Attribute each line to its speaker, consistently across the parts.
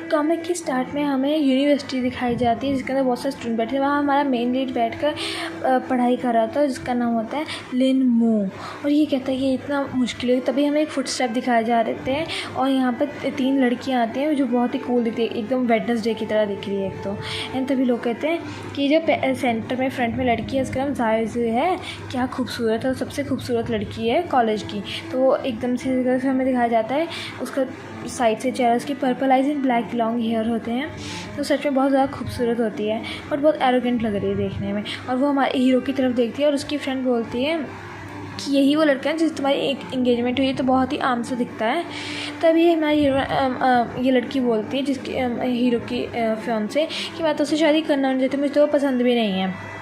Speaker 1: Comic के start में हमें यूनिवर्सिटी दिखाई जाती है जिसके अंदर बहुत सारे स्टूडेंट बैठे हैं। वहाँ हमारा मेन लीड बैठकर पढ़ाई कर रहा था जिसका नाम होता है लिन मू। और ये कहता है कि इतना मुश्किल है। तभी हमें एक फुटस्टेप दिखाए जा रहे हैं और यहाँ पर 3 लड़कियाँ आती हैं जो बहुत ही कूल दिखती है, एकदम वेडनेसडे की तरह दिख रही है एक तो। एंड तभी लोग कहते हैं कि जो सेंटर में फ्रंट में लड़की है उसका नाम जायज़ है, क्या खूबसूरत है, सबसे खूबसूरत लड़की है कॉलेज की। तो वो एकदम से हमें दिखाया जाता है उसका साइड से चेहरा, उसकी purple eyes and black long hair होते हैं। तो सच में बहुत ज़्यादा खूबसूरत होती है और बहुत एरोगेंट लग रही है देखने में। और वो हमारे हीरो की तरफ देखती है और उसकी फ्रेंड बोलती है कि यही वो लड़का है जिस तुम्हारी एक एंगेजमेंट हुई है, तो बहुत ही आम सा दिखता है। तभी हमारी ये लड़की बोलती है जिसकी हीरो की फियांसे कि मैं तो उससे शादी करना नहीं चाहती, मुझे तो वो पसंद भी नहीं है।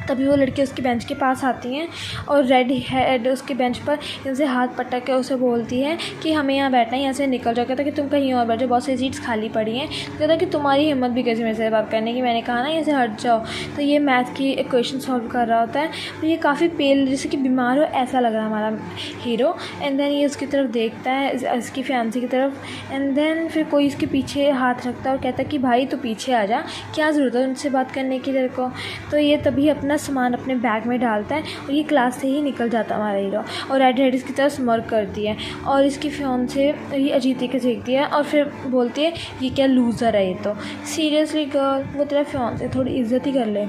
Speaker 1: तभी वो लड़की उसकी बेंच के पास आती हैं और रेड हेड उसके बेंच पर इनसे हाथ पटक के उसे बोलती है कि हमें यहाँ बैठना है, यहाँ से निकल जाओ। कहता कि तुम कहीं और बैठो, बहुत सी सीट्स खाली पड़ी हैं। तो कहता कि तुम्हारी हिम्मत भी कैसे मेरे से बात करने की, मैंने कहा ना यहाँ से हट जाओ। तो ये मैथ की इक्वेशन सॉल्व कर रहा होता है। तो ये काफ़ी पेल जैसे कि बीमार हो ऐसा लग रहा है हमारा हीरो। एंड देन ये उसकी तरफ देखता है, इसकी फैंसी की तरफ। एंड देन फिर कोई इसके पीछे हाथ रखता है और कहता है कि भाई तू पीछे आ जा, क्या ज़रूरत है उनसे बात करने की तेरे को। तो ये तभी अपना सामान अपने बैग में डालता है और ये क्लास से ही निकल जाता है हमारा हीरो। और रेड हेड इसकी तरफ स्मर्क करती है और इसकी फियांसे ये अजीब तरीके से देखती है और फिर बोलती है ये क्या लूज़र है ये तो, सीरियसली गर्ल, वो तेरा फियांसे थोड़ी इज्जत ही कर ले।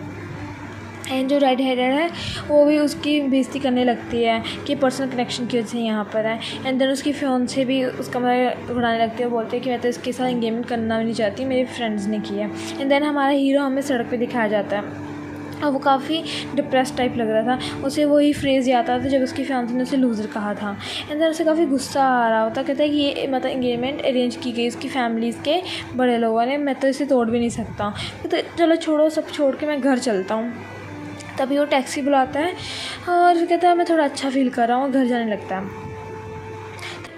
Speaker 1: एंड जो रेड हेडेड है वो भी उसकी बेइज्जती करने लगती है कि पर्सनल कनेक्शन की वजह से यहाँ पर है। एंड देन उसकी फियांसे भी उसका मज़ाक उड़ाने लगती है, बोलती है कि मैं तो इसके साथ एंगेजमेंट करना भी नहीं चाहती, मेरे फ्रेंड्स ने किया। एंड देन हमारा हीरो हमें सड़क पे दिखाया जाता है और वो काफ़ी डिप्रेस टाइप लग रहा था। उसे वही फ्रेज़ याद आता था जब उसकी फियांसे ने उसे लूज़र कहा था। एंड देन उसे काफ़ी गुस्सा आ रहा होता, कहता है कि ये मतलब एंगेजमेंट अरेंज की गई उसकी फैमिलीज़ के बड़े लोगों ने, मैं तो इसे तोड़ भी नहीं सकता। तो चलो छोड़ो, सब छोड़ के मैं घर चलता हूँ। तभी वो टैक्सी बुलाता है और फिर कहता है मैं थोड़ा अच्छा फील कर रहा हूँ, घर जाने लगता है।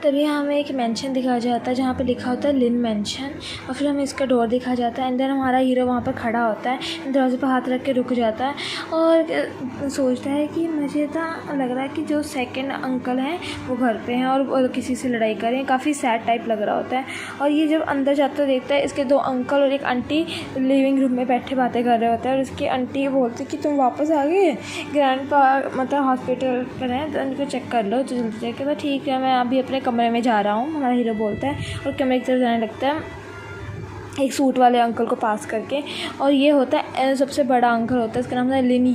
Speaker 1: तभी हमें एक मेंशन दिखाया जाता है जहाँ पे लिखा होता है लिन मेंशन। और फिर हमें इसका डोर दिखाया जाता है। एंड देन हमारा हीरो वहाँ पर खड़ा होता है, दरवाजे पर हाथ रख के रुक जाता है और सोचता है कि मुझे तो लग रहा है कि जो सेकंड अंकल हैं वो घर पे हैं और किसी से लड़ाई कर रहे हैं, काफ़ी सैड टाइप लग रहा होता है। और ये जब अंदर जाता देखता है इसके 2 अंकल और एक आंटी लिविंग रूम में बैठे बातें कर रहे होते हैं। और उसकी आंटी बोलती है कि तुम वापस आ गए, ग्रैंडपा मतलब हॉस्पिटल पर हैं तो उनको चेक कर लो। तो जल्दी से ठीक है मैं अभी अपने कमरे में जा रहा हूँ, हमारा हीरो बोलता है और कमरे की तरफ जाने लगता है एक सूट वाले अंकल को पास करके। और ये होता है सबसे बड़ा अंकल होता है, इसका नाम है लिन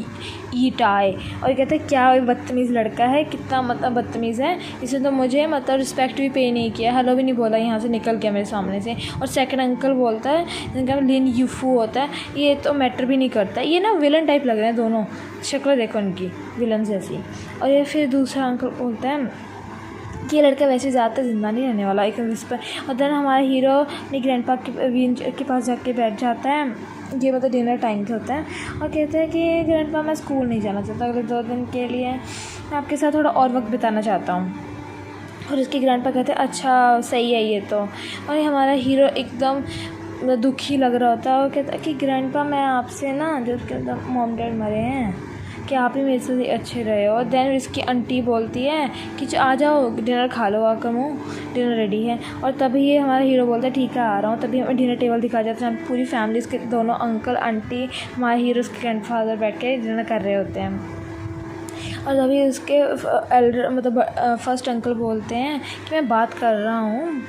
Speaker 1: यीटाई। और कहते हैं क्या बदतमीज़ लड़का है, कितना मतलब बदतमीज़ है, इसने तो मुझे मतलब रिस्पेक्ट भी पे नहीं किया, हेलो भी नहीं बोला, यहाँ से निकल गया मेरे सामने से। और सेकंड अंकल बोलता है जिनका लिन यूफू होता है, ये तो मैटर भी नहीं करता। ये ना विलन टाइप लग रहे हैं दोनों, शक्ल देखो उनकी विलन जैसी। और ये फिर दूसरा अंकल बोलता है कि ये लड़का वैसे ज़्यादातर ज़िंदा नहीं रहने वाला, एक इस पर। और देन हमारा हीरो अपनी ग्रैंडपा के पास जाके बैठ जाता है, ये मतलब डिनर टाइम पे होता है। और कहता है कि ग्रैंडपा मैं स्कूल नहीं जाना चाहता अगले 2 दिन के लिए, मैं आपके साथ थोड़ा और वक्त बिताना चाहता हूँ। और उसके ग्रैंडपा कहते हैं अच्छा सही है ये तो। और हमारा हीरो एकदम दुखी लग रहा होता है और कहता है कि ग्रैंडपा मैं आपसे ना, जो उसके मॉम डैड मरे हैं, कि आप ही मेरे से अच्छे रहे हो। देन इसकी आंटी बोलती है कि आ जाओ डिनर खा लो, आकर मुँह डिनर रेडी है। और तभी ये हमारा हीरो बोलता है ठीक है आ रहा हूँ। तभी हमें डिनर टेबल दिखाया जाता है, पूरी फैमिली इसके दोनों अंकल आंटी, हमारे हीरो उसके ग्रैंडफादर बैठ के डिनर कर रहे होते हैं। और तभी उसके एल्डर मतलब फर्स्ट अंकल बोलते हैं कि मैं बात कर रहा हूँ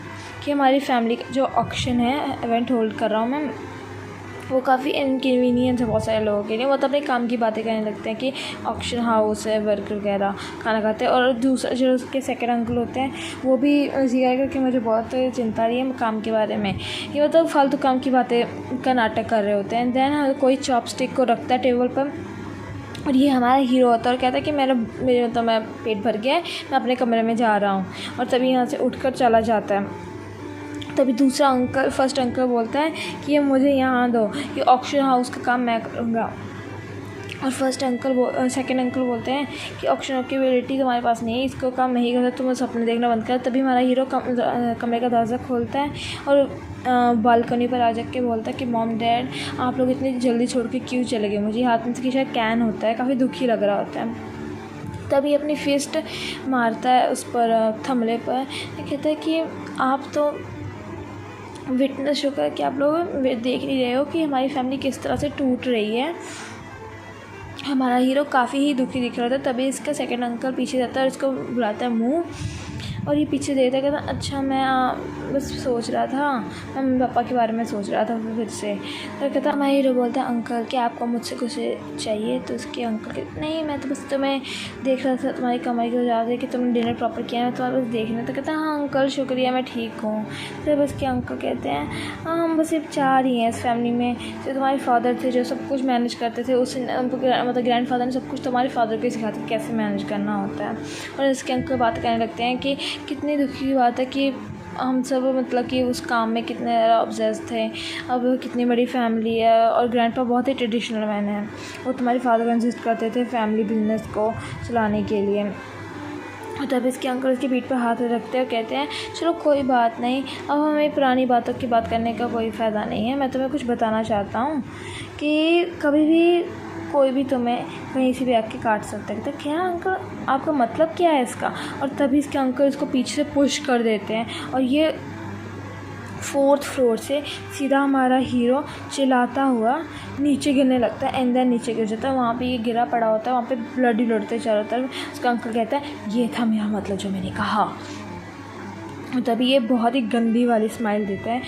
Speaker 1: कि हमारी फैमिली का जो ऑक्शन है इवेंट होल्ड कर रहा हूँ मैं, वो काफ़ी इनकन्वीनियंस है बहुत सारे लोगों के लिए। वो तो अपने काम की बातें करने लगते हैं कि ऑक्शन हाउस है, वर्क वगैरह खाना खाते हैं। और दूसरा जो उसके सेकंड अंकल होते हैं वो भी जिया करके मुझे बहुत चिंता रही है काम के बारे में, ये मतलब फालतू काम की बातें का नाटक कर रहे होते हैं। देन कोई चॉपस्टिक को रखता है टेबल पर और ये हमारा हीरो होता है और कहता है कि मेरे मतलब मैं पेट भर गया है, मैं अपने कमरे में जा रहा हूँ। और तभी यहाँ से उठकर चला जाता है। तभी दूसरा अंकल फर्स्ट अंकल बोलता है कि ये मुझे यहाँ दो, ये ऑक्शन हाउस का काम मैं करूँगा। और सेकंड अंकल बोलते हैं कि ऑक्शन की एबिलिटी तुम्हारे पास नहीं है, इसको काम नहीं करता, तुम सपने देखना बंद कर। तभी हमारा हीरो कमरे का दरवाज़ा खोलता है और बालकनी पर आ जाके बोलता है कि मॉम डैड आप लोग इतनी जल्दी छोड़ के क्यों चले गए मुझे। हाथ में शायद कैन होता है, काफ़ी दुखी लग रहा होता है। तभी अपनी फिस्ट मारता है उस पर थमले पर, कहता है कि आप तो विटनेस होकर कि आप लोग देख नहीं रहे हो कि हमारी फैमिली किस तरह से टूट रही है। हमारा हीरो काफ़ी ही दुखी दिख रहा था। तभी इसका सेकंड अंकल पीछे जाता है और इसको बुलाता है मुँह, और ये पीछे देखता है, कहता अच्छा मैं बस सोच रहा था, मैं मम्मी पापा के बारे में सोच रहा था फिर से। तो कहता हमारा हीरो बोलता है अंकल क्या आपको मुझसे कुछ चाहिए? तो उसके अंकल कहते नहीं मैं तो बस तुम्हें देख रहा था, तुम्हारी कमाई की वजह से कि तुमने डिनर प्रॉपर किया, मैं तुम्हारा बस देखना। तो कहता हाँ अंकल शुक्रिया मैं ठीक हूँ। तो बस के अंकल कहते हैं हाँ हम बस सिर्फ 4 ही हैं इस फैमिली में, जो तुम्हारे फादर थे जो सब कुछ मैनेज करते थे, उस मतलब ग्रैंड फादर ने सब कुछ तुम्हारे फादर को सिखाते थे कैसे मैनेज करना होता है। और इसके अंकल बात करने लगते हैं कि कितनी दुखी की बात है कि हम सब मतलब कि उस काम में कितने ऑब्सेस थे, अब कितनी बड़ी फैमिली है और ग्रैंडपा बहुत ही ट्रेडिशनल मैन है, वो तुम्हारे फादर इंसिस्ट करते थे फैमिली बिजनेस को चलाने के लिए। और तब इसके अंकल इसकी पीठ पर हाथ रखते हैं और कहते हैं चलो कोई बात नहीं, अब हमें पुरानी बातों की बात करने का कोई फ़ायदा नहीं है। मैं तुम्हें कुछ बताना चाहता हूँ कि कभी भी कोई भी तुम्हें कहीं से भी आके काट सकता है। तो क्या अंकल आपका मतलब क्या है इसका? और तभी इसके अंकल इसको पीछे से पुश कर देते हैं और ये 4th फ्लोर से सीधा हमारा हीरो चिल्लाता हुआ नीचे गिरने लगता है एंड देन नीचे गिर जाता है। वहाँ पे ये गिरा पड़ा होता है, वहाँ पे ब्लड ही लड़ते चारों तरफ। उसका अंकल कहता है ये था मेरा मतलब जो मैंने कहा। तभी ये बहुत ही गंदी वाली स्माइल देता है।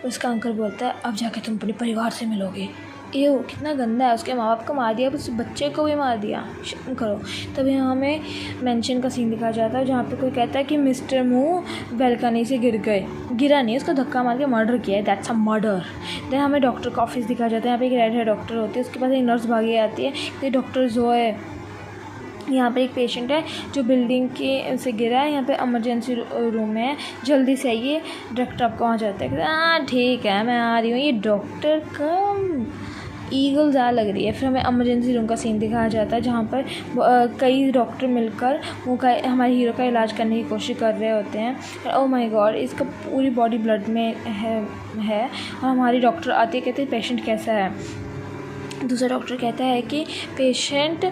Speaker 1: उसका अंकल बोलता है अब जाके तुम अपने परिवार से मिलोगे। ये कितना गंदा है, उसके माँ बाप को मार दिया, उस बच्चे को भी मार दिया, शर्म करो। तभी हमें मेंशन का सीन दिखाया जाता है जहाँ पे कोई कहता है कि मिस्टर मुँह बालकनी से गिर गए। गिरा नहीं, उसको धक्का मार के मर्डर किया है, दैट्स अ मर्डर। देन हमें डॉक्टर का ऑफिस दिखाया जाता है। यहाँ पे एक रेड हेयर डॉक्टर होती है, उसके पास एक नर्स भागी आती है कि डॉक्टर जोए यहाँ पे एक पेशेंट है जो बिल्डिंग के से गिरा है, यहाँ पे इमरजेंसी रूम में है, जल्दी से आइए। डॉक्टर आपको वहाँ जाता है, हाँ ठीक है मैं आ रही हूँ। ये डॉक्टर का ईगल ज़्यादा लग रही है। फिर हमें इमरजेंसी रूम का सीन दिखाया जाता है जहाँ पर कई डॉक्टर मिलकर हमारे हीरो का इलाज करने की कोशिश कर रहे होते हैं। ओह माय गॉड इसका पूरी बॉडी ब्लड में है और हमारी डॉक्टर आती है, कहते हैं पेशेंट कैसा है। दूसरा डॉक्टर कहता है कि पेशेंट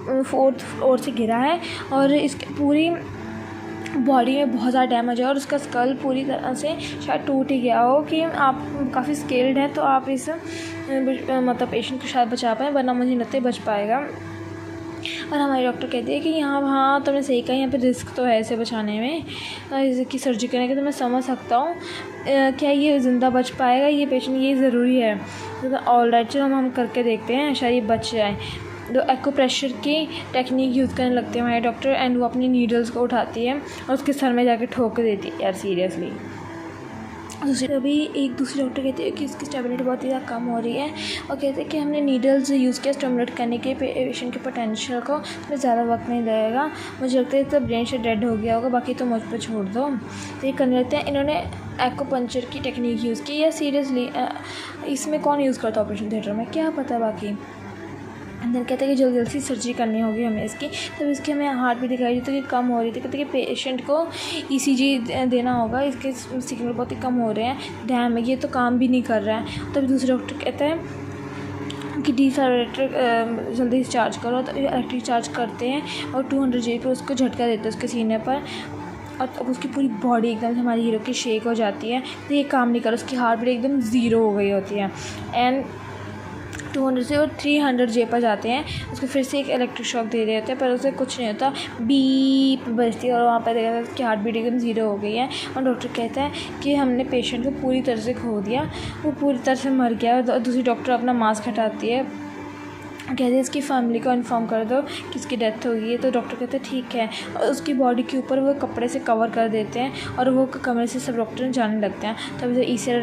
Speaker 1: 4th फ्लोर से गिरा है और इसकी पूरी बॉडी में बहुत ज़्यादा डैमेज है और उसका स्कल पूरी तरह से शायद टूट ही गया हो कि आप काफ़ी स्केल्ड हैं तो आप इस मतलब पेशेंट को शायद बचा पाएँ, वरना मुझे नहीं बच पाएगा। और हमारी डॉक्टर कहती है कि यहाँ हाँ तुमने सही कहा, यहाँ पे रिस्क तो है इसे बचाने में, इसकी सर्जरी करने के, तो मैं समझ सकता हूँ क्या ये ज़िंदा बच पाएगा ये पेशेंट, ये ज़रूरी है। तो ऑल राइट चलो हम करके देखते हैं शायद ये बच जाए। तो एक्यूप्रेशर की टेक्निक यूज़ करने लगते हैं हमारे डॉक्टर एंड वो अपनी नीडल्स को उठाती है और उसके सर में जाके ठोक देती है यार सीरियसली। अभी एक दूसरे डॉक्टर कहते हैं कि इसकी स्टेबिलिटी बहुत ही ज़्यादा कम हो रही है और कहते हैं कि हमने नीडल्स यूज़ किया स्टिमुलेट करने के पेशेंट के पोटेंशियल को, तो ज़्यादा वक्त नहीं लगेगा, मुझे लगता है तो ब्रेन से डेड हो गया होगा, बाकी तो मुझ पर छोड़ दो। तो ये करने लगते हैं। इन्होंने एक्यूपंक्चर की टेक्निक यूज़ की या सीरियसली इसमें कौन यूज़ करता है ऑपरेशन थिएटर में, क्या पता। बाकी अंदर कहते हैं कि जल्दी जल्दी सर्जरी करनी होगी हमें इसकी। तब इसके हमें हार्ट भी दिखाई देती है कि कम हो रही थी। कहते हैं कि पेशेंट को ECG देना होगा, इसके सिग्नल बहुत ही कम हो रहे हैं, डैम ये तो काम भी नहीं कर रहा है। तभी दूसरे डॉक्टर कहते हैं कि डिफाइब्रिलेटर जल्दी चार्ज करो। तो इलेक्ट्रिक चार्ज करते हैं और 200 J पर उसको झटका देते हैं उसके सीने पर और तब उसकी पूरी बॉडी एकदम से हमारे हीरो की शेक हो जाती है। तो ये काम नहीं कर, उसकी हार्ट बीट एकदम ज़ीरो हो गई होती है एंड 200 से और 300 J पर जाते हैं। उसको फिर से एक इलेक्ट्रिक शॉक दे रहे होते हैं पर उसे कुछ नहीं होता, बीप बजती है और वहाँ पर देखा जाता है कि हार्ट बीट एकदम ज़ीरो हो गई है। और डॉक्टर कहता है कि हमने पेशेंट को पूरी तरह से खो दिया, वो पूरी तरह से मर गया। और दूसरी डॉक्टर अपना मास्क हटाती है, कहते हैं इसकी फैमिली को इन्फॉर्म कर दो कि इसकी डेथ हो गई है। तो डॉक्टर कहते हैं ठीक है और उसकी बॉडी के ऊपर वो कपड़े से कवर कर देते हैं और वो कमरे से सब डॉक्टर जाने लगते हैं। तभी तो ECR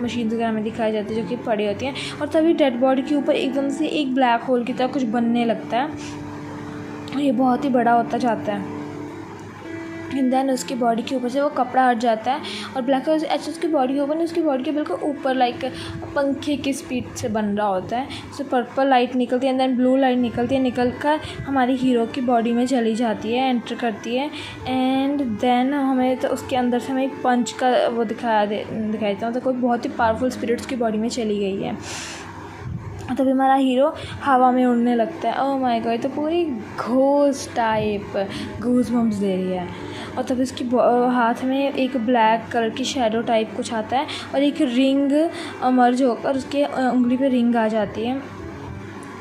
Speaker 1: मशीन वगैरह में दिखाई जाती है जो कि पड़ी होती हैं और तभी डेड बॉडी के ऊपर एकदम से एक ब्लैक होल की तरह कुछ बनने लगता है और ये बहुत ही बड़ा होता जाता है। एंड देन उसकी बॉडी के ऊपर से वो कपड़ा हट जाता है और ब्लैक होल ऐसे उसकी बॉडी के ऊपर नहीं, उसकी बॉडी के बिल्कुल ऊपर लाइक पंखे की स्पीड से बन रहा होता है। उससे पर्पल लाइट निकलती है एंड देन ब्लू लाइट निकलती है, निकल कर हमारी हीरो की बॉडी में चली जाती है, एंटर करती है। एंड देन हमें तो उसके अंदर से हमें एक पंच का वो दिखाई देता है, मतलब कोई बहुत ही पावरफुल स्पिरिट उसकी बॉडी में चली गई है। तभी हमारा हीरो हवा में उड़ने लगता है। ओह माय गॉड, तो पूरी घोस्ट टाइप गूज़ बम्प्स दे रही है। और तभी उसकी हाथ में एक ब्लैक कलर की शैडो टाइप कुछ आता है और एक रिंग मर्ज होकर उसके उंगली पे रिंग आ जाती है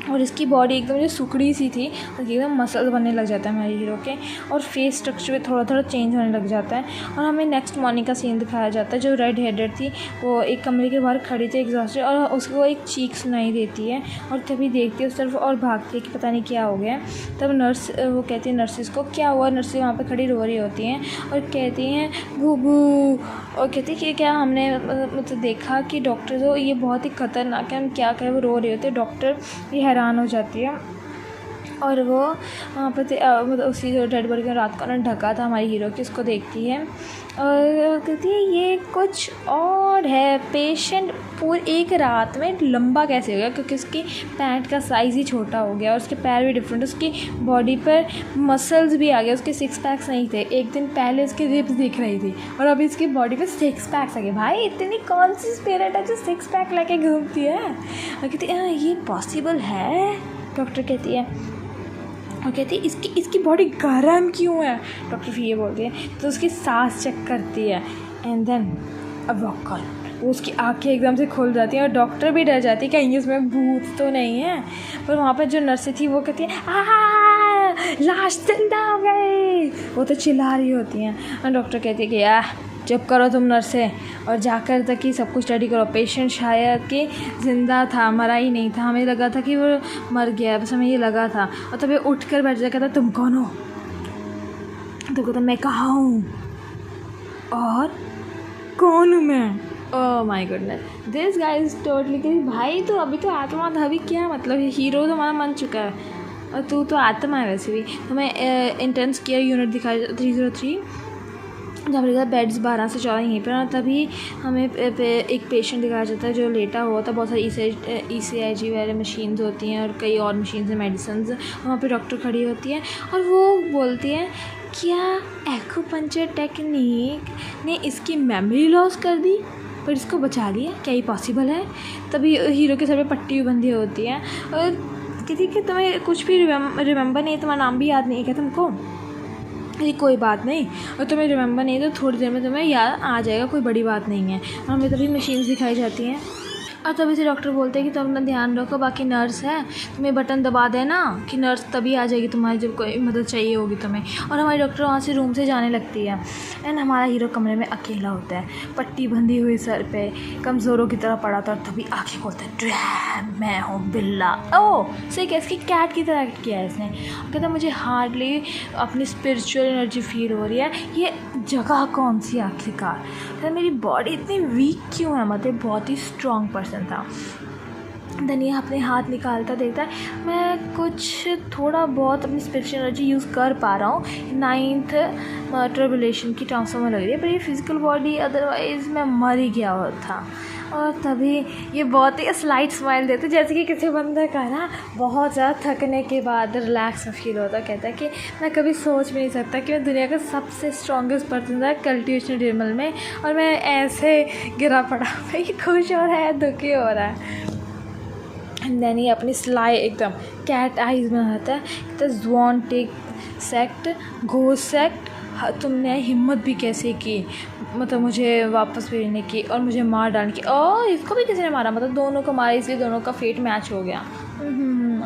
Speaker 1: और इसकी बॉडी एकदम जो सुकड़ी सी थी उसकी एकदम मसल बनने लग जाता है हमारे हीरो के और फेस स्ट्रक्चर भी थोड़ा थोड़ा चेंज होने लग जाता है। और हमें नेक्स्ट मॉर्निंग का सीन दिखाया जाता है। जो रेड हेडेड थी वो एक कमरे के बाहर खड़ी थी एग्जॉस्टेड और उसको एक चीख सुनाई देती है और तभी देखती है उस तरफ और भागती है कि पता नहीं क्या हो गया। तब नर्स वो कहती है नर्सिस को क्या हुआ। नर्सें वहाँ पर खड़ी रो रही होती हैं और कहती हैं भूभू और कहती है कि क्या हमने मतलब देखा कि डॉक्टर तो ये बहुत ही ख़तरनाक है, हम क्या करें। वो रो रही होती है। डॉक्टर ये हैरान हो जाती है और वो वहाँ पर मतलब उसी जो डेड बॉडी को रात को ना ढका था हमारी हीरो की उसको देखती है और कहती है ये कुछ और है। पेशेंट पूरी एक रात में लंबा कैसे हो गया क्योंकि उसकी पैंट का साइज़ ही छोटा हो गया और उसके पैर भी डिफरेंट, उसकी बॉडी पर मसल्स भी आ गए। उसके 6 पैक्स नहीं थे, एक दिन पहले उसकी रिब्स दिख रही थी और अभी इसकी बॉडी पे 6 पैक्स आ गए। भाई इतनी कौन सी स्पिरिट है जो 6 पैक लेके घूमती है। और कहती है ये पॉसिबल है। डॉक्टर कहती है और कहती है इसकी बॉडी गर्म क्यों है। डॉक्टर फिर ये बोलती है तो उसकी सांस चेक करती है एंड देन अब वो उसकी आंखें एकदम से खुल जाती हैं और डॉक्टर भी डर जाती है कहीं इसमें भूत तो नहीं है। पर वहाँ पर जो नर्सें थी वो कहती है लाश जिंदा हो गई। वो तो चिल्ला रही होती हैं और डॉक्टर कहती है कि चुप करो तुम नर्सें और जाकर तक ही सब कुछ रेडी करो। पेशेंट शायद कि ज़िंदा था, मरा ही नहीं था। हमें लगा था कि वो मर गया, बस हमें ये लगा था। और तभी उठ कर बैठ जाया कहता तुम कौन हो। तो कहता मैं कहाँ हूँ और कौन हूँ मैं। Oh my goodness this guy is totally कि भाई तो अभी तो आत्मा था, अभी क्या मतलब है। हीरो तो हमारा मन चुका है और तू तो आत्मा है वैसे भी। हमें इंटेंस केयर यूनिट दिखाया 303 जब लिखा बेड्स 12 से 14 यहीं पर। और तभी हमें एक पेशेंट दिखाया जाता है जो लेटा हुआ था। बहुत सारी ECG वाले मशीन्स होती हैं और कई और मशीन्स हैं, मेडिसिन्स। वहाँ पे डॉक्टर खड़ी होती है और वो बोलती है क्या एक्यूपंक्चर टेक्निक ने इसकी मेमोरी लॉस कर दी पर इसको बचा लिया, क्या ये पॉसिबल है। तभी हीरो के सर पे पट्टी बंधी होती है और कहती है कि तुम्हें कुछ भी रिमेंबर नहीं है, तुम्हारा नाम भी याद नहीं है क्या तुमको। अरे कोई बात नहीं, और तुम्हें रिमेंबर नहीं तो थोड़ी देर में तुम्हें याद आ जाएगा, कोई बड़ी बात नहीं है। और हमें तभी मशीन्स दिखाई जाती हैं और तभी से डॉक्टर बोलते हैं कि तुम अपना ध्यान रखो, बाकी नर्स है तुम्हें बटन दबा देना कि नर्स तभी आ जाएगी तुम्हारी जब कोई मदद चाहिए होगी तुम्हें। और हमारी डॉक्टर वहाँ से रूम से जाने लगती है एंड हमारा हीरो कमरे में अकेला होता है, पट्टी बंधी हुई सर पे, कमज़ोरों की तरह पड़ा था। और तभी आँखें खोलता है ड्रैम मैं हूँ बिल्ला। ओह सही क्या, इसकी कैट की तरह किया है इसने। कहता मुझे हार्डली अपनी स्पिरिचुअल एनर्जी फील हो रही है, ये जगह कौन सी आखिरकार। कहता मेरी बॉडी इतनी वीक क्यों है, मतलब बहुत ही स्ट्रॉन्ग पर्सन था। धनिया अपने हाथ निकालता देखता है मैं कुछ थोड़ा बहुत अपनी स्पिरिचुअल एनर्जी यूज़ कर पा रहा हूँ। 9th ट्रिबुलेशन की ट्रांसफर में लग रही है, पर ये फिज़िकल बॉडी अदरवाइज़ मैं मर ही गया हुआ था। और तभी ये बहुत ही स्लाइट स्माइल देते जैसे कि किसी बंदे का ना बहुत ज़्यादा थकने के बाद रिलैक्स फील होता। कहता है कि मैं कभी सोच भी नहीं सकता कि मैं दुनिया का सबसे स्ट्रॉन्गेस्ट पर्सन था कल्टिवेशन ड्रिमल में और मैं ऐसे गिरा पड़ा। भाई खुश हो रहा है, दुखी हो रहा है। देन ये अपनी स्लाई एकदम कैट आइज बनाता है, कहता ज़्वान टेक सेक्ट घोस्ट सेक्ट, तुमने हिम्मत भी कैसे की मतलब मुझे वापस भेजने की और मुझे मार डालने की। और इसको भी किसी ने मारा, मतलब दोनों को मारा, इसलिए दोनों का फेट मैच हो गया।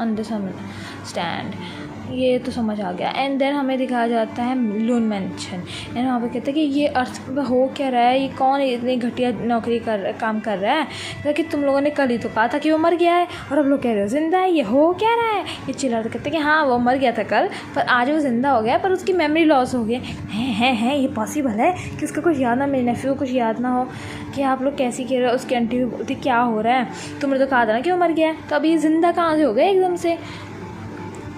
Speaker 1: अंडरस्टैंड, ये तो समझ आ गया। एंड देन हमें दिखाया जाता है लून मैंशन एंड वहाँ पे कहते हैं कि ये अर्थ पे हो क्या रहा है, ये कौन इतनी घटिया नौकरी काम कर रहा है। कहते कि तुम लोगों ने कल ही तो कहा था कि वो मर गया है और अब लोग कह रहे हो ज़िंदा है, ये हो क्या रहा है। ये चिल्लाते कहते हैं कि हाँ वो मर गया था कल पर आज वो ज़िंदा हो गया पर उसकी मेमोरी लॉस हो गई है। ये पॉसिबल है कि उसका कुछ याद ना, मेरे नेफ्यू को कुछ याद ना हो कि आप लोग कैसे कह रहे हो, उसकी एंटी क्या हो रहा है। तुमने तो कहा था ना कि वो मर गया है, तो अभी ज़िंदा कहाँ से हो गया एकदम से।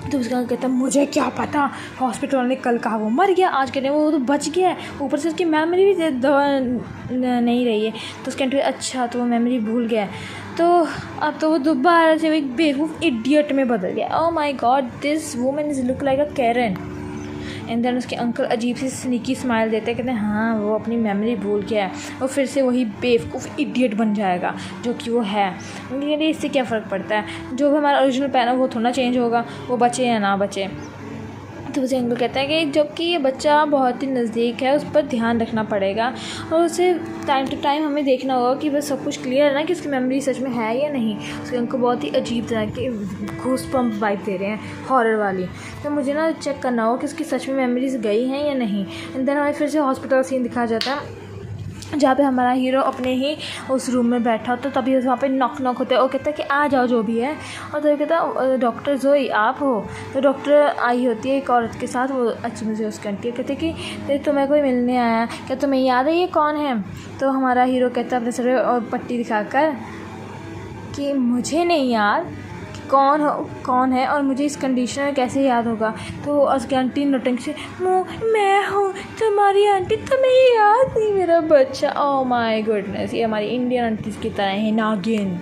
Speaker 1: तो उसका कहता मुझे क्या पता, हॉस्पिटल ने कल कहा वो मर गया, आज कहते हैं वो तो बच गया है, ऊपर से उसकी मेमोरी भी नहीं रही है। तो उसके एंटी अच्छा तो वो मेमोरी भूल गया है, तो अब तो वो दोबारा से एक बेवकूफ़ इडियट में बदल गया। Oh my God this woman is look like a Karen. And then उसके अंकल अजीब सी स्नीकी स्माइल देते हैं, कहते हैं हाँ वो अपनी मेमोरी भूल गया है और फिर से वही बेवकूफ़ इडियट बन जाएगा जो कि वो है। लेकिन इससे क्या फ़र्क पड़ता है, जो भी हमारा ओरिजिनल प्लान है वो थोड़ा चेंज होगा, वो बचे या ना बचे। तो उसे अंकल कहता है कि जबकि ये बच्चा बहुत ही नज़दीक है, उस पर ध्यान रखना पड़ेगा और उसे टाइम टू टाइम हमें देखना होगा कि बस सब कुछ क्लियर है ना, कि उसकी मेमोरी सच में है या नहीं। उसके अंकल बहुत ही अजीब तरह के घूस पंप वाइब दे रहे हैं, हॉरर वाली। तो मुझे ना चेक करना होगा कि उसकी सच में मेमोरीज गई हैं या नहीं। एंड देन हमें फिर से हॉस्पिटल सीन दिखाया जाता है जहाँ पे हमारा हीरो अपने ही उस रूम में बैठा होता है। तभी वहाँ पे नॉक होते हैं और कहता है कि आ जाओ जो भी है। और तो कहता है डॉक्टर जोई आप हो। तो डॉक्टर आई होती है एक औरत के साथ, वो अच्छी मुझे उसकी आंटी कहते कि तुम्हें कोई मिलने आया, क्या तुम्हें याद है ये कौन है। तो हमारा हीरो कहता है अपने सर और पट्टी दिखाकर कि मुझे नहीं याद कौन है और मुझे इस कंडीशन में कैसे याद होगा। तो उसकी आंटी नटंग से मैं हूँ तुम्हारी आंटी, तुम्हें याद नहीं मेरा बच्चा। ओह माय गुडनेस, ये हमारी इंडियन आंटीज़ की तरह है, नागिन।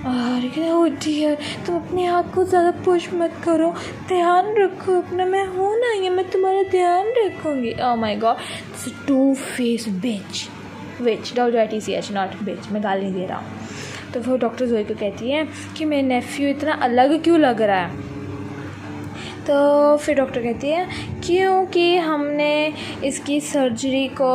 Speaker 1: और ओह डियर, तुम अपने आप को ज़्यादा पुश मत करो, ध्यान रखो अपना, मैं हूँ ना ये, मैं तुम्हारा ध्यान रखूँगी। Oh my God, this two face bitch WITCH not bitch, मैं गाली नहीं दे रहा हूँ। तो वो डॉक्टर जोई को कहती है कि मेरा नेफ्यू इतना अलग क्यों लग रहा है। तो फिर डॉक्टर कहती है क्योंकि हमने इसकी सर्जरी को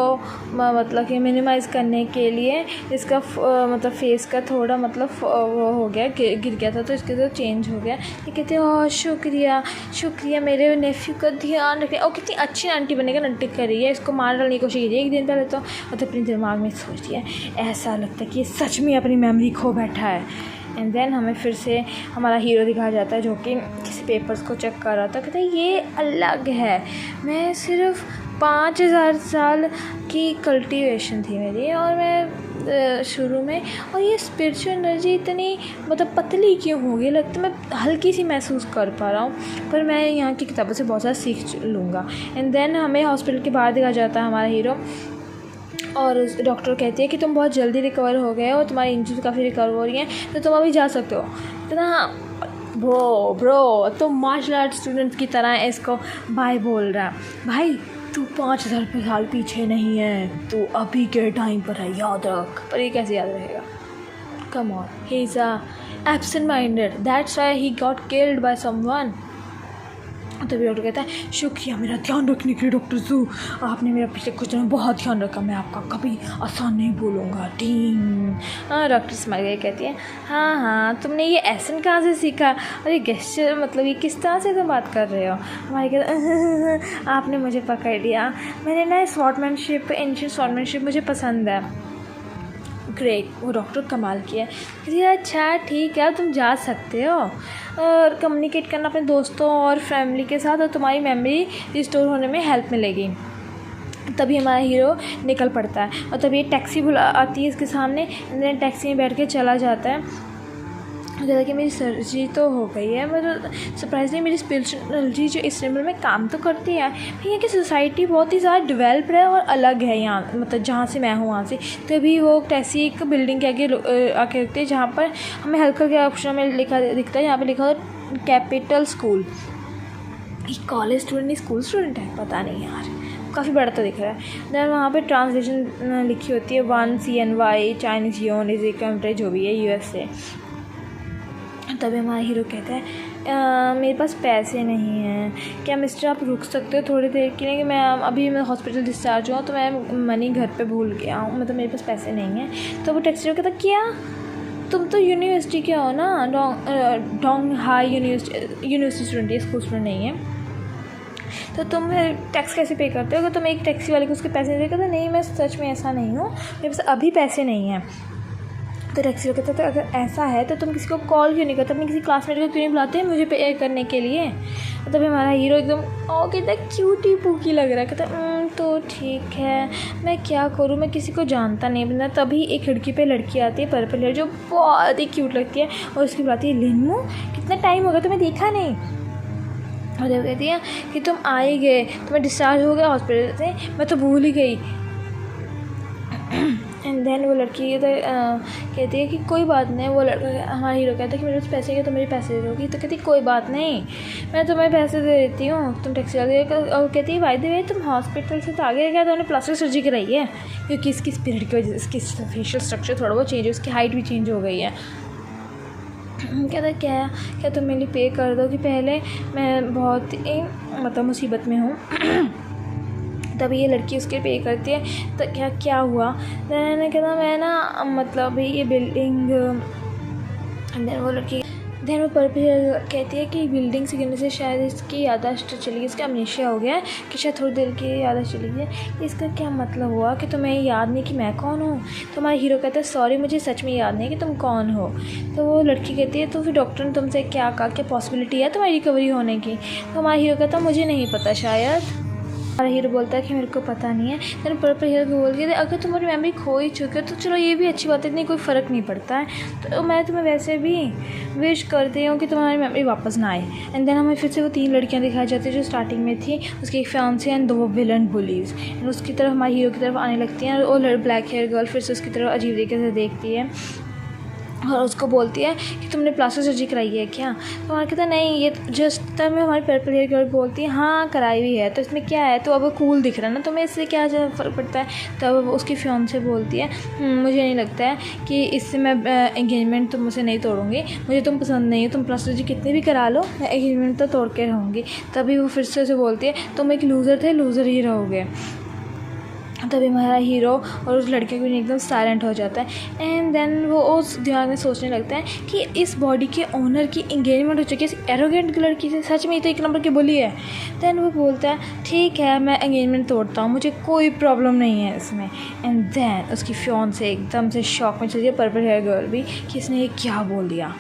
Speaker 1: मतलब कि मिनिमाइज़ करने के लिए इसका मतलब फेस का थोड़ा मतलब वो हो गया, गिर गया था, तो इसके तो चेंज हो गया। ये कहते हैं ओह शुक्रिया मेरे नेफ्यू का ध्यान रखने। और कितनी अच्छी आंटी बनेगा, नटिक कर रही है, इसको मार डालने की कोशिश कीजिए एक दिन पहले तो अपने दिमाग में सोच लिया। ऐसा लगता है कि ये सच में अपनी मेमोरी खो बैठा है। एंड देन हमें फिर से हमारा हीरो दिखाया जाता है जो कि किसी पेपर्स को चेक कर रहा था। कहता है ये अलग है, मैं सिर्फ 5000 साल की कल्टीवेशन थी मेरी और मैं शुरू में, और ये स्पिरिचुअल एनर्जी इतनी मतलब पतली क्यों होगी, लगता मैं हल्की सी महसूस कर पा रहा हूँ, पर मैं यहाँ की किताबों से बहुत सारा सीख लूँगा। एंड देन हमें हॉस्पिटल के बाहर दिखाया जाता है हमारा हीरो, और डॉक्टर कहती है कि तुम बहुत जल्दी रिकवर हो गए हो, तुम्हारी इंजरी काफ़ी रिकवर हो रही हैं, तो तुम अभी जा सकते हो। इतना ब्रो तुम मार्शल आर्ट स्टूडेंट की तरह इसको बाय बोल रहा है। भाई तू 5000 साल पीछे नहीं है, तू अभी के टाइम पर है, याद रख। पर ये कैसे याद रहेगा, come on, he is absent minded, that's why he got killed by someone. तभी डॉक्टर कहता है शुक्रिया मेरा ध्यान रखने के लिए डॉक्टर जू, आपने मेरा पिछले कुछ दिनों में बहुत ध्यान रखा, मैं आपका कभी आसान नहीं बोलूँगा। हाँ डॉक्टर स्माइल कहती है हाँ तुमने ये एसेंट कहाँ से सीखा, और ये गेस्चर मतलब ये किस तरह से तुम बात कर रहे हो। हमारे कहते आपने मुझे पकड़ लिया, मैंने ना स्वॉर्डमैनशिप, एंशिएंट स्वॉर्डमैनशिप मुझे पसंद है। ग्रेट, वो डॉक्टर कमाल किया है। अच्छा ठीक है, तुम जा सकते हो और कम्युनिकेट करना अपने दोस्तों और फैमिली के साथ, और तुम्हारी मेमोरी रिस्टोर होने में हेल्प मिलेगी। तभी हमारा हीरो निकल पड़ता है और तभी एक टैक्सी आती है इसके सामने। टैक्सी में बैठ के चला जाता है। जैसा कि मेरी सर्जरी तो हो गई है, मतलब सरप्राइजली मेरी स्पिरिचुअलिटी जो इस लेवल में काम तो करती है। भैया कि सोसाइटी बहुत ही ज़्यादा डेवलप्ड है और अलग है यहाँ, मतलब जहाँ से मैं हूँ वहाँ से। तभी वो टैक्सी एक बिल्डिंग के आगे आके रुकती है जहाँ पर हमें हल्का के अक्षरों में लिखा दिखता है, यहाँ पर लिखा होता कैपिटल स्कूल। ये कॉलेज स्टूडेंट नहीं स्कूल स्टूडेंट है, पता नहीं यार, काफ़ी बड़ा तो दिख रहा है। देन वहाँ पे ट्रांसलेशन लिखी होती है 1 CNY Chinese yuan is a country, जो भी है USA। तभी हमारा हीरो कहता है मेरे पास पैसे नहीं हैं, क्या मिस्टर आप रुक सकते हो थोड़ी देर के लिए, कि मैं हॉस्पिटल डिस्चार्ज हुआ तो मैं मनी घर पे भूल गया हूँ, मतलब मेरे पास पैसे नहीं हैं। तो वो टैक्सी कहता क्या तुम तो यूनिवर्सिटी के हो ना, डोंग हाई यूनिवर्सिटी स्टूडेंट है, स्कूल स्टूडेंट नहीं है, तो तुम टैक्स कैसे पे करते हो। अगर तुम एक टैक्सी वाले को उसके पैसे दे, कहते नहीं मैं सच में ऐसा नहीं हूँ, मेरे पास अभी पैसे नहीं हैं। तो टैक्सी वाला कहता है तो अगर ऐसा है तो तुम किसी को कॉल क्यों नहीं करते, अपने किसी क्लासमेट को क्यों नहीं बुलाते मुझे पे करने के लिए। तब हमारा हीरो एकदम कहता है क्यूटी पूकी लग रहा है, कहता तो ठीक है मैं क्या करूँ, मैं किसी को जानता नहीं बंदा। तभी एक खिड़की पे लड़की आती है पर्पल हेयर जो बहुत ही क्यूट लगती है, और उसकी बुलाती है लिनमो कितना टाइम हो गया तुम्हें देखा नहीं। और जब कहती है कि तुम आ ही गए, तुम्हें डिस्चार्ज हो गया हॉस्पिटल से, मैं तो भूल ही गई। एंड देन वो लड़की तो कहती है कि कोई बात नहीं। वो लड़का हमारा हीरो कहता है कि मेरे पास पैसे के, तो मेरे पैसे दे दोगी। तो कहती कोई बात नहीं मैं तुम्हें पैसे दे देती हूँ, तुम टैक्सी वाले। और कहती है भाई दे तुम हॉस्पिटल से तो आगे गया, तो उन्होंने प्लास्टिक सर्जरी कराई है, क्योंकि इसकी स्पिरिट की वजह से इसकी फेशियल स्ट्रक्चर थोड़ा बहुत चेंज है, उसकी हाइट भी चेंज हो गई है। कहता क्या क्या तुम मेरे लिए पे कर दो कि पहले मैं बहुत ही मतलब मुसीबत में हूँ। तभी ये लड़की उसके पे करती है। तो क्या हुआ, मैंने कहता मैं ना मतलब ये बिल्डिंग, वो लड़की देन वो पर्पल कहती है कि बिल्डिंग से गिरने से शायद इसकी याददाश्त चली गई, इसका अमनेशिया हो गया है कि शायद थोड़ी देर की याददाश्त चली गई है। इसका क्या मतलब हुआ कि तुम्हें याद नहीं कि मैं कौन हूँ। तो हमारा हीरो कहता है सॉरी मुझे सच में याद नहीं कि तुम कौन हो। तो वो लड़की कहती है तो फिर डॉक्टर ने तुमसे क्या कहा, क्या पॉसिबिलिटी है तुम्हारी रिकवरी होने की। तो हमारा हीरो कहता है मुझे नहीं पता शायद। हमारा हीरो बोलता है कि मेरे को पता नहीं है। फिर पर्पल हीरो को बोल के अगर तुम्हारी मेमोरी खो ही चुकी है तो चलो ये भी अच्छी बात है, इतनी कोई फ़र्क नहीं पड़ता है। तो मैं तुम्हें वैसे भी विश करती हूँ कि तुम्हारी मेमोरी वापस ना आए। एंड देन हमें फिर से वो 3 लड़कियाँ दिखाई जाती है जो स्टार्टिंग में थी, उसकी एक fiance and 2 villain bullies. And उसकी तरफ हमारे हीरो की तरफ आने लगती हैं और वो ब्लैक हेयर गर्ल फिर से उसकी तरफ अजीब तरीके से देखती है और उसको बोलती है कि तुमने प्लास्टिक सर्जरी कराई है क्या। तो हमारा कहता है नहीं ये जस्ट तब में हमारी पर्पल हेयर गर्ल बोलती है हाँ कराई हुई है। तो इसमें क्या है, तो अब वो कूल दिख रहा है ना, तुम्हें इससे क्या फ़र्क पड़ता है। तब उसकी फियांसे बोलती है मुझे नहीं लगता है कि इससे मैं एंगेजमेंट तुमसे नहीं तोड़ूंगी, मुझे तुम पसंद नहीं हो, तुम प्लास्टिक सर्जरी कितनी भी करा लो मैं एंगेजमेंट तो तोड़ के रहूँगी। तभी वो फिर से उसे बोलती है तुम एक लूज़र थे, लूज़र ही रहोगे। तभी हमारा हीरो और उस लड़के को एकदम साइलेंट हो जाता है। एंड देन वो उस दिमाग में सोचने लगता है कि इस बॉडी के ओनर की एंगेजमेंट हो चुकी है इस एरोगेंट लड़की से, सच में ये तो 1 नंबर की बोली है। देन वो बोलता है ठीक है मैं एंगेजमेंट तोड़ता हूँ, मुझे कोई प्रॉब्लम नहीं है इसमें। एंड देन उसकी फियांसे एकदम से शॉक में चली है, पर्पल हेयर गर्ल भी, कि इसने ये क्या बोल दिया।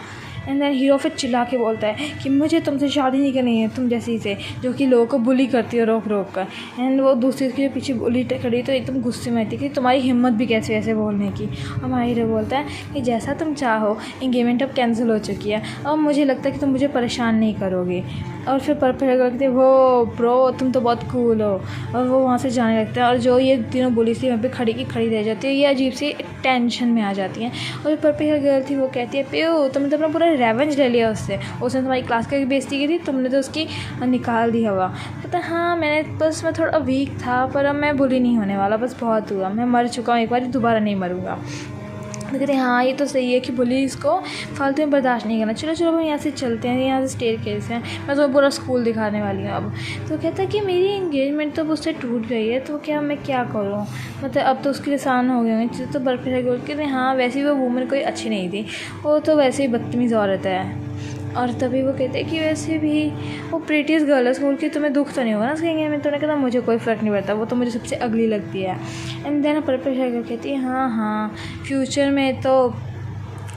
Speaker 1: एंड देन हीरो फिर चिल्ला के बोलता है कि मुझे तुमसे शादी नहीं करनी है, तुम जैसी से जो कि लोगों को बुली करती है रोक रोक कर। एंड वो दूसरी के पीछे बुली खड़ी तो एकदम गुस्से में थी कि तुम्हारी हिम्मत भी कैसे ऐसे बोलने की। और हमारा हीरो बोलता है कि जैसा तुम चाहो, एंगेजमेंट अब कैंसिल हो चुकी है, अब मुझे लगता है कि तुम मुझे परेशान नहीं करोगे। और फिर पर्पल हेयर कहते वो ब्रो तुम तो बहुत कूल हो। और वो वहाँ से जाने लगता है और जो ये तीनों बुली थी वहाँ पे खड़ी रह जाती है, ये अजीब सी टेंशन में आ जाती हैं। और पर्पल हेयर गर्ल थी वो कहती है प्यो तुमने तो अपना पूरा रेवेंज ले लिया उससे तुम्हारी क्लास का बेइज्जती की थी, तुमने तो उसकी निकाल दी हवा। कहता हाँ मैं थोड़ा वीक था पर अब मैं बुली नहीं होने वाला, बस बहुत हुआ, मैं मर चुका हूँ एक बार, दोबारा नहीं मरूँगा। तो कहते हैं हाँ ये तो सही है कि बुली इसको फालतू में बर्दाश्त नहीं करना, चलो हम यहाँ से चलते हैं, यहाँ से स्टेयर केस है, मैं तो पूरा स्कूल दिखाने वाली हूँ अब। तो कहता है कि मेरी एंगेजमेंट तो उससे टूट गई है तो क्या मैं क्या करूँ, मतलब अब तो उसके लिए आसान हो गए होंगे। तो बर्फी कहते हैं हाँ वैसे ही वो वूमन कोई अच्छी नहीं थी, वो तो वैसे ही बदतमीज़ औरत है। और तभी वो कहते हैं कि वैसे भी वो प्रीटीज़ गर्ल है स्कूल की, तुम्हें दुख तो नहीं होगा ना उसके एंगेजमेंट। तो उन्होंने कहता मुझे कोई फ़र्क नहीं पड़ता, वो तो मुझे सबसे अगली लगती है। एंड देन पर्पल हेयर कहती है हाँ फ्यूचर में तो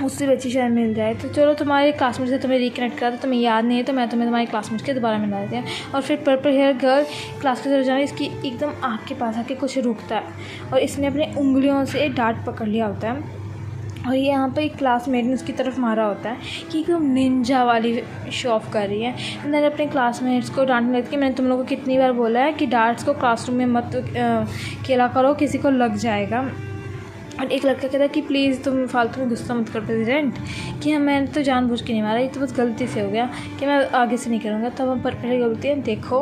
Speaker 1: उससे भी अच्छी शायद मिल जाए, तो चलो तुम्हारे क्लासमेट से तुम्हें रिकनेक्ट करा, तो तुम्हें याद नहीं है तो मैं तुम्हें तुम्हारे क्लासमेट के दोबारा मिला देती हूँ। और फिर पर्पल हेयर गर्ल क्लास की तरफ जाने इसकी एकदम आँख के पास आके कुछ रुकता है और इसने अपने उंगलियों से डांट पकड़ लिया होता है। और ये यहाँ पर एक क्लासमेट ने उसकी तरफ मारा होता है कि एकदम निंजा वाली शो ऑफ कर रही है। मैंने अपने क्लासमेट्स को डांटने लगती है मैंने तुम लोगों को कितनी बार बोला है कि डार्ट्स को क्लासरूम में मत खेला करो, किसी को लग जाएगा। और एक लड़का कहता है कि प्लीज़ तुम फालतू में गुस्सा मत कर प्रेसिडेंट, कि मैंने तो जानबूझ के नहीं मारा, ये तो बस गलती से हो गया, कि मैं आगे से नहीं करूँगा। तब हम पर्पल हेयर बोलती है देखो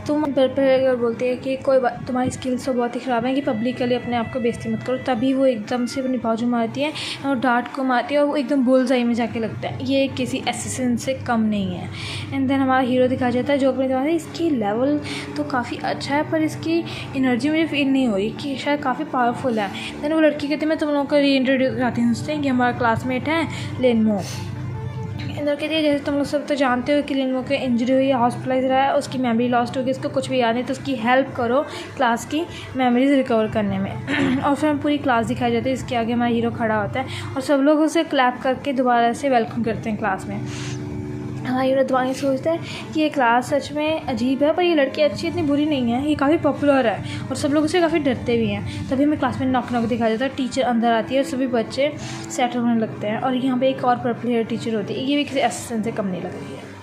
Speaker 1: तुम, पर्पल हेयर बोलती है कि कोई बात, तुम्हारी स्किल्स तो बहुत ही ख़राब है कि पब्लिकली अपने आप को बेइज्जती मत करो। तभी वो एकदम से अपनी बाजू मारती है और डार्ट को मारती है और वो एकदम बुलसआई में जाके लगता है, ये किसी एसिसन से कम नहीं है। एंड देन हमारा हीरो दिखा जाता है जो अपने दिमाग में इसकी लेवल तो काफ़ी अच्छा है पर इसकी एनर्जी मुझे फील नहीं हो रही कि शायद काफ़ी पावरफुल है। देन वो लड़की कहती है मैं तुम लोगों को रीइंट्रोड्यूस कराती हूँ उससे कि हमारा क्लासमेट है लिनमो। अंदर कहती है जैसे तुम लोग सब तो जानते हो कि लिनमो को इंजरी हुई है, हॉस्पिटलाइज रहा है, उसकी मेमोरी लॉस्ट हो गई, उसको कुछ भी याद नहीं, तो उसकी हेल्प करो क्लास की मेमोरीज रिकवर करने में। और फिर पूरी क्लास दिखाई जाती है, इसके आगे हमारा हीरो खड़ा होता है और सब लोग उसे क्लैप करके दोबारा से वेलकम करते हैं क्लास में। हाँ हीरो दिमाग में सोचता है कि ये क्लास सच में अजीब है पर ये लड़की अच्छी इतनी बुरी नहीं है, ये काफ़ी पॉपुलर है और सब लोग उससे काफ़ी डरते भी हैं। तभी हमें क्लास में नॉक दिखाया जाता है, टीचर अंदर आती है और सभी बच्चे सेटल होने लगते हैं। और यहाँ पे एक और पर्पल हेयर टीचर होती है, ये भी किसी असिस्टेंट से कम नहीं लग रही है।